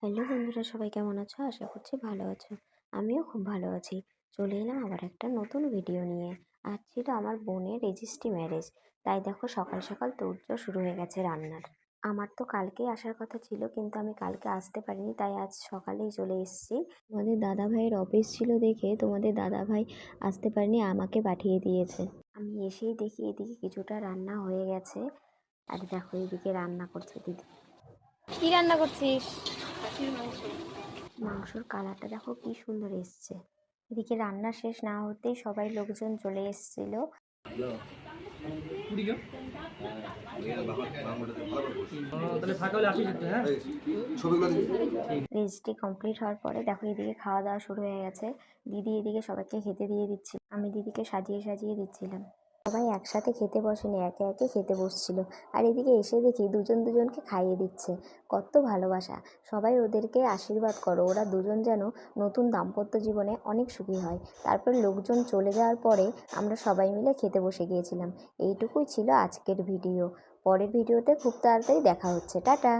Hello বন্ধুরা, সবাই কেমন আছো? আশা করছি ভালো আছো। আমিও খুব ভালো আছি। চলে এলাম আবার একটা নতুন ভিডিও নিয়ে। আজ ছিল আমার বোনের রেজিস্ট্রি ম্যারেজ। তাই দেখো সকাল সকাল তোড়জোড় শুরু হয়ে গেছে রান্নার। আমার তো কালকেই আসার কথা ছিল, কিন্তু আমি কালকে আসতে পারিনি, তাই আজ সকালেই চলে এসেছি। তোমাদের দাদা ভাইয়ের অফিস ছিল দেখে তোমাদের দাদা ভাই আসতে পারেনি, আমাকে পাঠিয়ে দিয়েছে। আমি এসেই দেখি এদিকে কিছুটা রান্না হয়ে গেছে। আর দেখো এদিকে রান্না করছে দিদি। কি রান্না করছিস? মাংসর কালারটা দেখো কি সুন্দর এসছে। এদিকে রান্না শেষ না হতেই সবাই লোকজন চলে এসেছিল। রেজিস্ট্রি কমপ্লিট হওয়ার পরে দেখো এদিকে খাওয়া দাওয়া শুরু হয়ে গেছে। দিদি এদিকে সবাইকে খেতে দিয়ে দিচ্ছিল, আমি দিদিকে সাজিয়ে সাজিয়ে দিচ্ছিলাম। সবাই একসাথে খেতে বসেনি, একে একে খেতে বসছিল। আর এদিকে এসে দেখি দুজন দুজনকে খাইয়ে দিচ্ছে। কত ভালোবাসা! সবাই ওদেরকে আশীর্বাদ করো, ওরা দুজন যেন নতুন দাম্পত্য জীবনে অনেক সুখী হয়। তারপর লোকজন চলে যাওয়ার পরে আমরা সবাই মিলে খেতে বসে গিয়েছিলাম। এইটুকুই ছিল আজকের ভিডিও। পরের ভিডিওতে খুব তাড়াতাড়ি দেখা হচ্ছে। টাটা।